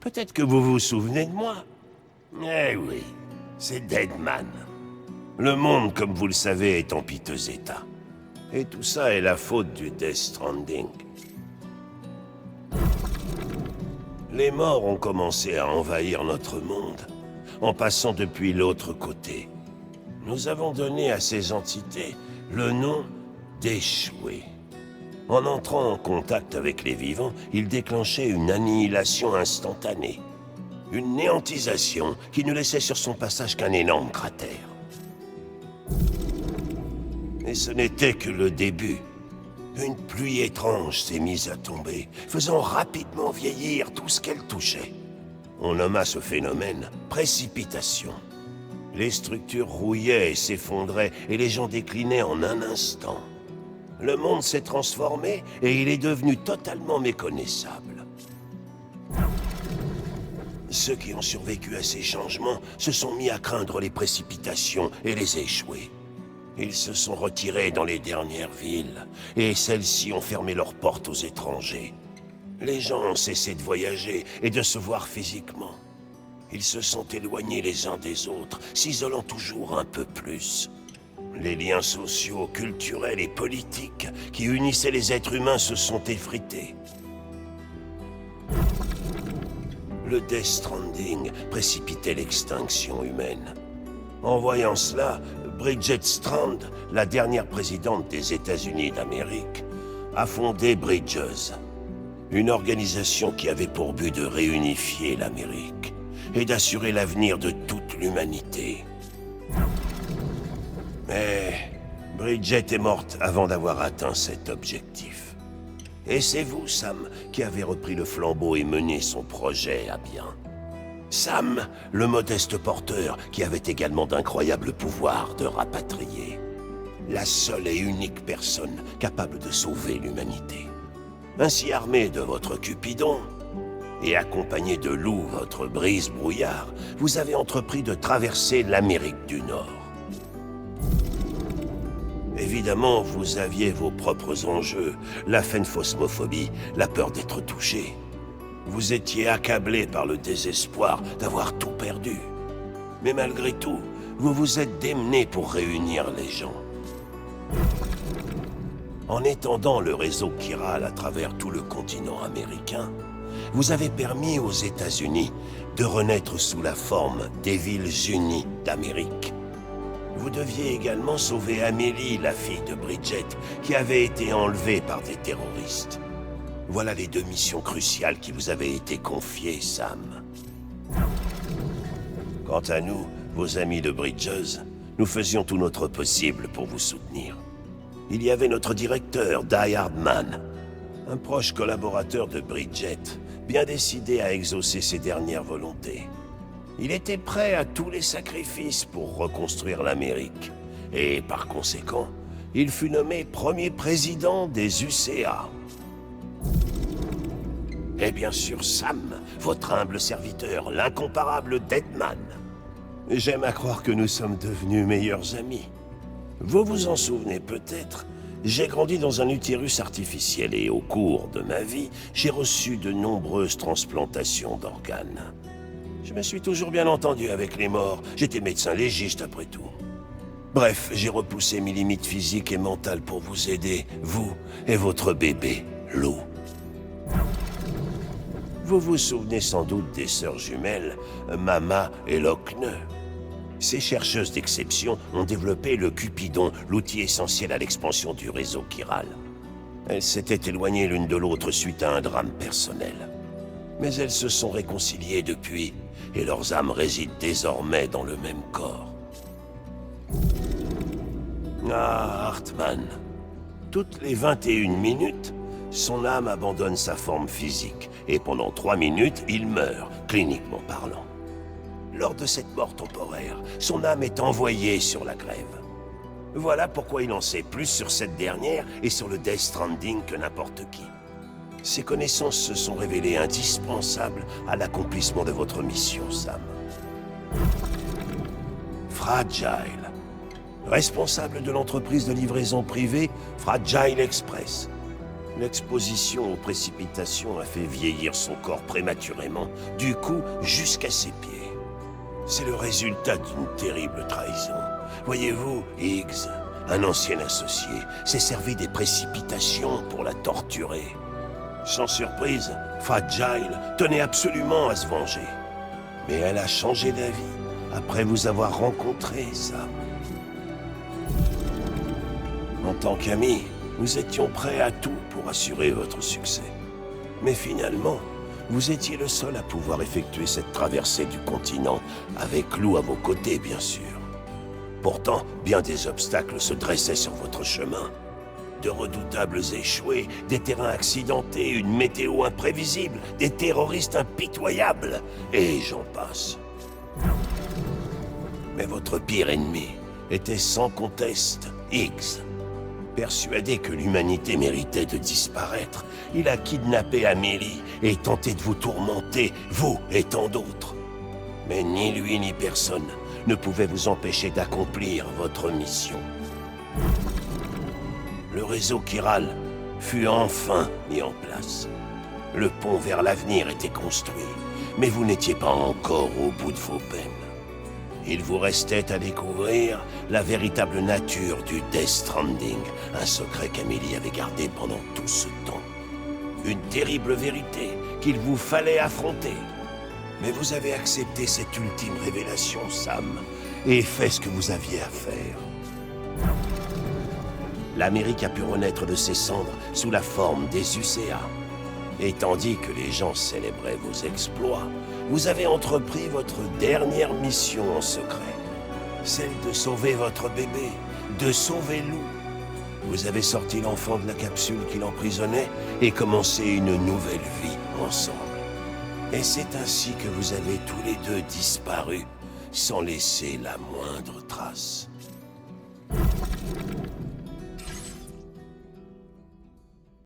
Peut-être que vous vous souvenez de moi? Eh oui, c'est Deadman. Le monde, comme vous le savez, est en piteux état. Et tout ça est la faute du Death Stranding. Les morts ont commencé à envahir notre monde, en passant depuis l'autre côté. Nous avons donné à ces entités le nom d'échoués. En entrant en contact avec les vivants, ils déclenchaient une annihilation instantanée. Une néantisation qui ne laissait sur son passage qu'un énorme cratère. Et ce n'était que le début. Une pluie étrange s'est mise à tomber, faisant rapidement vieillir tout ce qu'elle touchait. On nomma ce phénomène précipitation. Les structures rouillaient et s'effondraient, et les gens déclinaient en un instant. Le monde s'est transformé, et il est devenu totalement méconnaissable. Ceux qui ont survécu à ces changements se sont mis à craindre les précipitations et les échoués. Ils se sont retirés dans les dernières villes, et celles-ci ont fermé leurs portes aux étrangers. Les gens ont cessé de voyager et de se voir physiquement. Ils se sont éloignés les uns des autres, s'isolant toujours un peu plus. Les liens sociaux, culturels et politiques qui unissaient les êtres humains se sont effrités. Le Death Stranding précipitait l'extinction humaine. En voyant cela, Bridget Strand, la dernière présidente des États-Unis d'Amérique, a fondé Bridges, une organisation qui avait pour but de réunifier l'Amérique et d'assurer l'avenir de toute l'humanité. Mais Bridget est morte avant d'avoir atteint cet objectif. Et c'est vous, Sam, qui avez repris le flambeau et mené son projet à bien. Sam, le modeste porteur, qui avait également d'incroyables pouvoirs de rapatrier. La seule et unique personne capable de sauver l'humanité. Ainsi armé de votre Cupidon, et accompagné de Lou, votre brise-brouillard, vous avez entrepris de traverser l'Amérique du Nord. Évidemment, vous aviez vos propres enjeux, la phénophosmophobie, la peur d'être touché. Vous étiez accablé par le désespoir d'avoir tout perdu. Mais malgré tout, vous vous êtes démené pour réunir les gens. En étendant le réseau chiral à travers tout le continent américain, vous avez permis aux États-Unis de renaître sous la forme des villes unies d'Amérique. Vous deviez également sauver Amélie, la fille de Bridget, qui avait été enlevée par des terroristes. Voilà les 2 missions cruciales qui vous avaient été confiées, Sam. Quant à nous, vos amis de Bridges, nous faisions tout notre possible pour vous soutenir. Il y avait notre directeur, Die Hardman, un proche collaborateur de Bridget, bien décidé à exaucer ses dernières volontés. Il était prêt à tous les sacrifices pour reconstruire l'Amérique. Et par conséquent, il fut nommé premier président des UCA. Et bien sûr Sam, votre humble serviteur, l'incomparable Deadman. J'aime à croire que nous sommes devenus meilleurs amis. Vous vous en souvenez peut-être, j'ai grandi dans un utérus artificiel et au cours de ma vie, j'ai reçu de nombreuses transplantations d'organes. Je me suis toujours bien entendu avec les morts, j'étais médecin légiste après tout. Bref, j'ai repoussé mes limites physiques et mentales pour vous aider, vous et votre bébé, Lou. Vous vous souvenez sans doute des sœurs jumelles, Mama et Lockne. Ces chercheuses d'exception ont développé le Cupidon, l'outil essentiel à l'expansion du réseau chiral. Elles s'étaient éloignées l'une de l'autre suite à un drame personnel. Mais elles se sont réconciliées depuis, et leurs âmes résident désormais dans le même corps. Ah, Hartman. Toutes les 21 minutes, son âme abandonne sa forme physique, et pendant 3 minutes, il meurt, cliniquement parlant. Lors de cette mort temporaire, son âme est envoyée sur la grève. Voilà pourquoi il en sait plus sur cette dernière et sur le Death Stranding que n'importe qui. Ces connaissances se sont révélées indispensables à l'accomplissement de votre mission, Sam. Fragile, responsable de l'entreprise de livraison privée Fragile Express. L'exposition aux précipitations a fait vieillir son corps prématurément, du cou jusqu'à ses pieds. C'est le résultat d'une terrible trahison. Voyez-vous, Higgs, un ancien associé, s'est servi des précipitations pour la torturer. Sans surprise, Fragile tenait absolument à se venger. Mais elle a changé d'avis après vous avoir rencontré, Sam. En tant qu'amis, nous étions prêts à tout pour assurer votre succès. Mais finalement, vous étiez le seul à pouvoir effectuer cette traversée du continent, avec Lou à vos côtés, bien sûr. Pourtant, bien des obstacles se dressaient sur votre chemin. De redoutables échoués, des terrains accidentés, une météo imprévisible, des terroristes impitoyables, et j'en passe. Mais votre pire ennemi était sans conteste Higgs. Persuadé que l'humanité méritait de disparaître, il a kidnappé Amélie et tenté de vous tourmenter, vous et tant d'autres. Mais ni lui ni personne ne pouvait vous empêcher d'accomplir votre mission. Le réseau chiral fut enfin mis en place. Le pont vers l'avenir était construit, mais vous n'étiez pas encore au bout de vos peines. Il vous restait à découvrir la véritable nature du Death Stranding, un secret qu'Amélie avait gardé pendant tout ce temps. Une terrible vérité qu'il vous fallait affronter. Mais vous avez accepté cette ultime révélation, Sam, et fait ce que vous aviez à faire. L'Amérique a pu renaître de ses cendres sous la forme des UCA. Et tandis que les gens célébraient vos exploits, vous avez entrepris votre dernière mission en secret. Celle de sauver votre bébé, de sauver Lou. Vous avez sorti l'enfant de la capsule qui l'emprisonnait et commencé une nouvelle vie ensemble. Et c'est ainsi que vous avez tous les deux disparu, sans laisser la moindre trace.